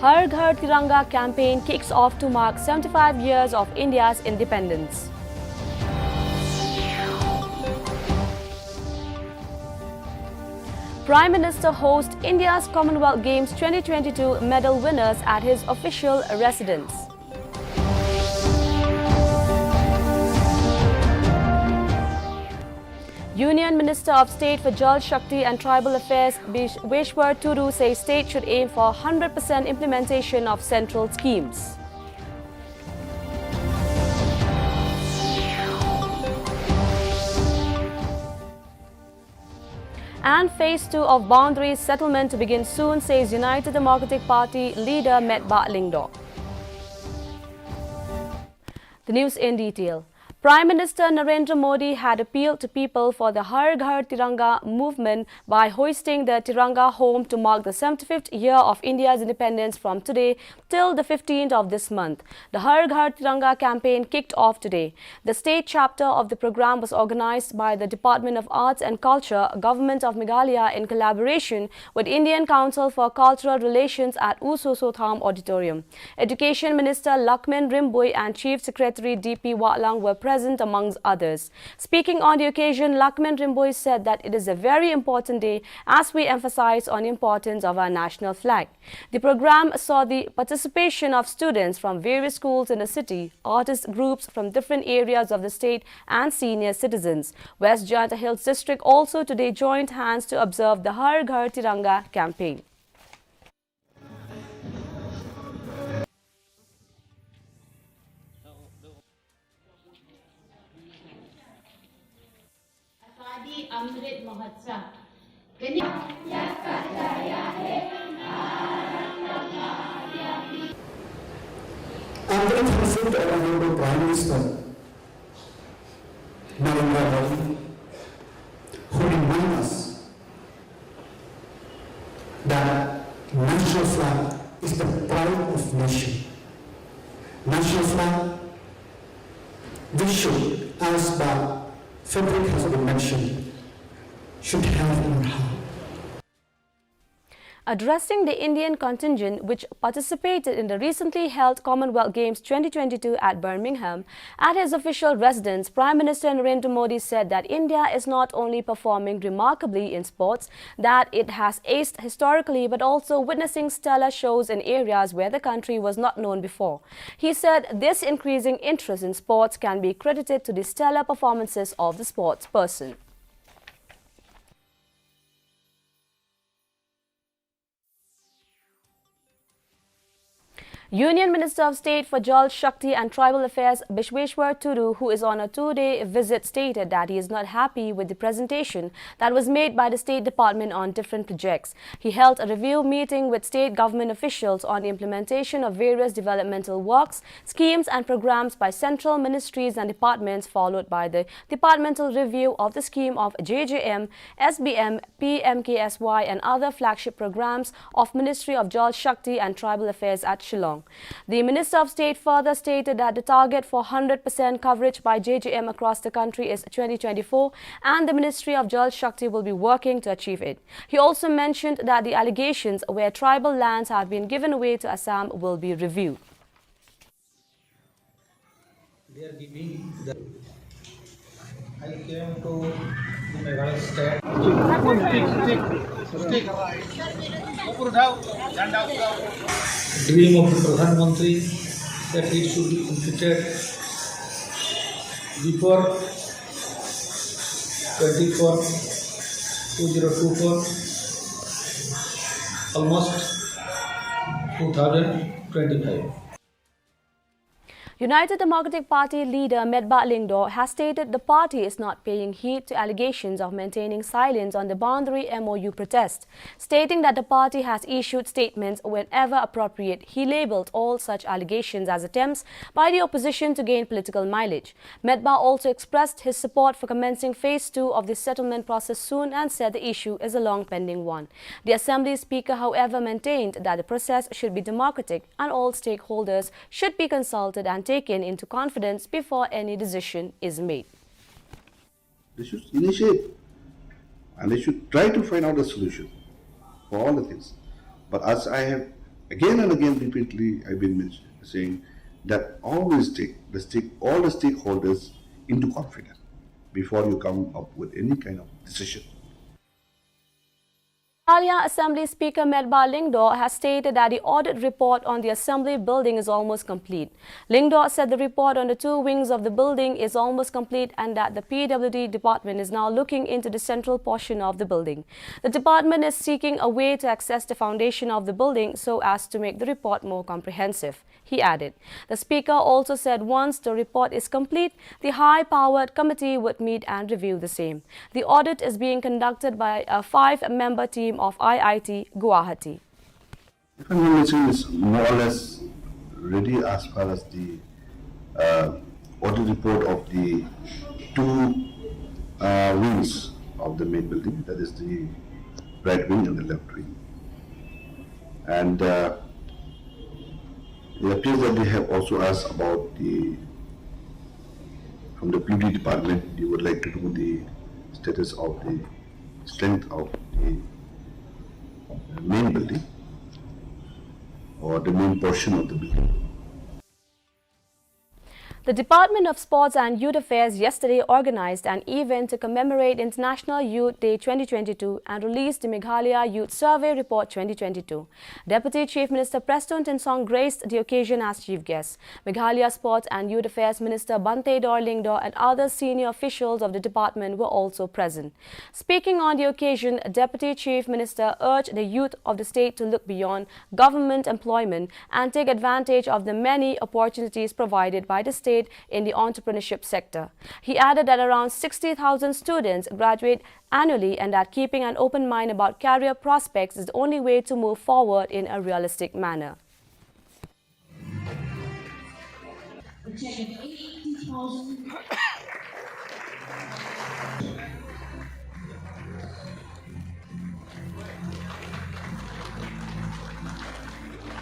Har Ghar Tiranga campaign kicks off to mark 75 years of India's independence. Prime Minister hosts India's Commonwealth Games 2022 medal winners at his official residence. Union Minister of State for Jal Shakti and Tribal Affairs Vishwar Turu says state should aim for 100% implementation of central schemes. And phase 2 of boundary settlement to begin soon, says United Democratic Party leader Metba Lingdo. The news in detail. Prime Minister Narendra Modi had appealed to people for the Har Ghar Tiranga movement by hoisting the Tiranga home to mark the 75th year of India's independence from today till the 15th of this month. The Har Ghar Tiranga campaign kicked off today. The state chapter of the program was organized by the Department of Arts and Culture, Government of Meghalaya in collaboration with Indian Council for Cultural Relations at Usosotham Auditorium. Education Minister Lakmin Rimboy and Chief Secretary D.P. Watlang were present amongst others. Speaking on the occasion, Lakmin Rimboy said that it is a very important day as we emphasize on the importance of our national flag. The program saw the participation of students from various schools in the city, artist groups from different areas of the state and senior citizens. West Janta Hills District also today joined hands to observe the Har Ghar Tiranga campaign. Amrit Mahotsav I'm going to visit the Honorable Prime Minister Narendra Modi, who reminds us that national flag is the pride of nation. National flag, we should, as the fabric has been mentioned, should have in our heart. Addressing the Indian contingent which participated in the recently held Commonwealth Games 2022 at Birmingham, at his official residence, Prime Minister Narendra Modi said that India is not only performing remarkably in sports that it has aced historically, but also witnessing stellar shows in areas where the country was not known before. He said this increasing interest in sports can be credited to the stellar performances of the sports person. Union Minister of State for Jal Shakti and Tribal Affairs Vishwar Turu, who is on a two-day visit, stated that he is not happy with the presentation that was made by the State Department on different projects. He held a review meeting with state government officials on the implementation of various developmental works, schemes and programs by central ministries and departments, followed by the departmental review of the scheme of JJM, SBM, PMKSY and other flagship programs of Ministry of Jal Shakti and Tribal Affairs at Shillong. The Minister of State further stated that the target for 100% coverage by JJM across the country is 2024 and the Ministry of Jal Shakti will be working to achieve it. He also mentioned that the allegations where tribal lands have been given away to Assam will be reviewed. They are giving the... I came to Meghalaya state. Dream of the Pradhan Mantri that it should be completed before 2024, almost 2025. United Democratic Party leader Metba Lingdo has stated the party is not paying heed to allegations of maintaining silence on the boundary MOU protest. Stating that the party has issued statements whenever appropriate, he labelled all such allegations as attempts by the opposition to gain political mileage. Metba also expressed his support for commencing phase 2 of the settlement process soon and said the issue is a long pending one. The Assembly Speaker, however, maintained that the process should be democratic and all stakeholders should be consulted and taken into confidence before any decision is made. They should initiate and they should try to find out a solution for all the things. But as I have Again and again, repeatedly, I've been saying that always take all the stakeholders into confidence before you come up with any kind of decision. Meghalaya Assembly Speaker Medba Lyngdoh has stated that the audit report on the Assembly building is almost complete. Lyngdoh said the report on the two wings of the building is almost complete and that the PWD department is now looking into the central portion of the building. The department is seeking a way to access the foundation of the building so as to make the report more comprehensive, he added. The Speaker also said once the report is complete, the high-powered committee would meet and review the same. The audit is being conducted by a 5-member team of IIT Guwahati. If I'm mentioning is more or less ready as far as the audit report of the two wings of the main building, that is the right wing and the left wing. And it appears that they have also asked about from the PWD department, they would like to know the status of the strength of the main building or the main portion of the building. The Department of Sports and Youth Affairs yesterday organized an event to commemorate International Youth Day 2022 and released the Meghalaya Youth Survey Report 2022. Deputy Chief Minister Preston Tinsong graced the occasion as chief guest. Meghalaya Sports and Youth Affairs Minister Bante Dor Lyngdoh and other senior officials of the department were also present. Speaking on the occasion, Deputy Chief Minister urged the youth of the state to look beyond government employment and take advantage of the many opportunities provided by the state in the entrepreneurship sector. He added that around 60,000 students graduate annually and that keeping an open mind about career prospects is the only way to move forward in a realistic manner.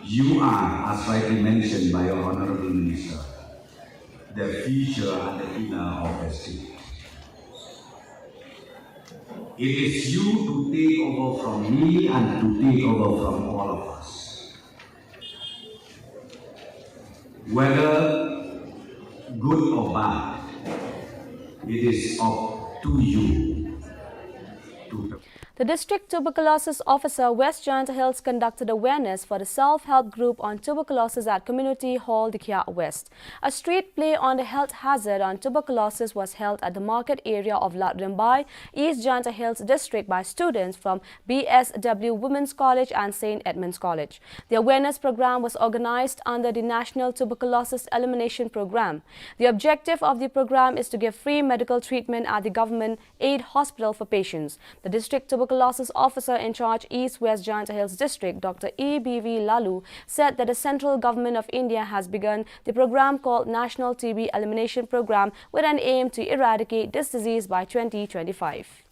You are, as rightly mentioned by your Honorable Minister, the future and the pillar of the state. It is you to take over from me and to take over from all of us. Whether good or bad, it is up to you to. The District Tuberculosis Officer West Janta Hills conducted awareness for the self-help group on tuberculosis at Community Hall, Dikhya West. A street play on the health hazard on tuberculosis was held at the market area of Latrimbai, East Janta Hills District by students from BSW Women's College and St. Edmund's College. The awareness program was organized under the National Tuberculosis Elimination Program. The objective of the program is to give free medical treatment at the government aid hospital for patients. The District Tuberculosis Officer in charge East West Janta Hills District, Dr. E.B.V. Lalu, said that the central government of India has begun the program called National TB Elimination Program with an aim to eradicate this disease by 2025.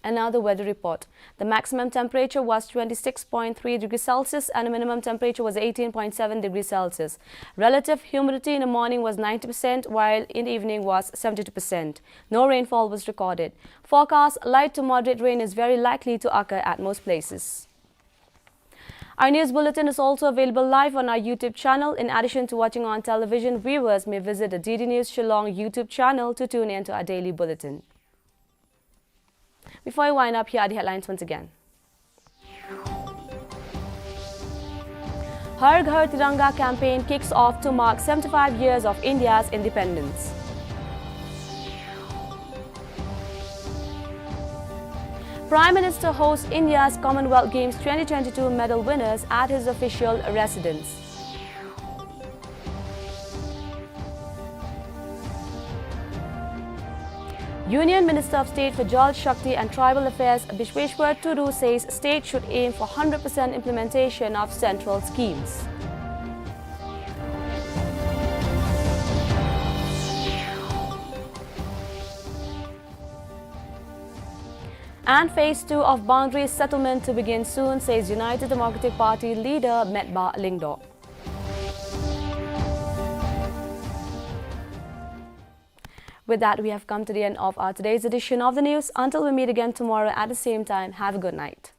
And now the weather report. The maximum temperature was 26.3 degrees Celsius and the minimum temperature was 18.7 degrees Celsius. Relative humidity in the morning was 90% while in the evening was 72%. No rainfall was recorded. Forecast light to moderate rain is very likely to occur at most places. Our news bulletin is also available live on our YouTube channel. In addition to watching on television, viewers may visit the DD News Shillong YouTube channel to tune in to our daily bulletin. Before I wind up, here are the headlines once again. Har Ghar Tiranga campaign kicks off to mark 75 years of India's independence. Prime Minister hosts India's Commonwealth Games 2022 medal winners at his official residence. Union Minister of State for Jal Shakti and Tribal Affairs Bishweshwar Tudu says state should aim for 100% implementation of central schemes. And phase 2 of boundary settlement to begin soon, says United Democratic Party leader Medba Lyngdoh. With that, we have come to the end of our today's edition of the news. Until we meet again tomorrow at the same time, have a good night.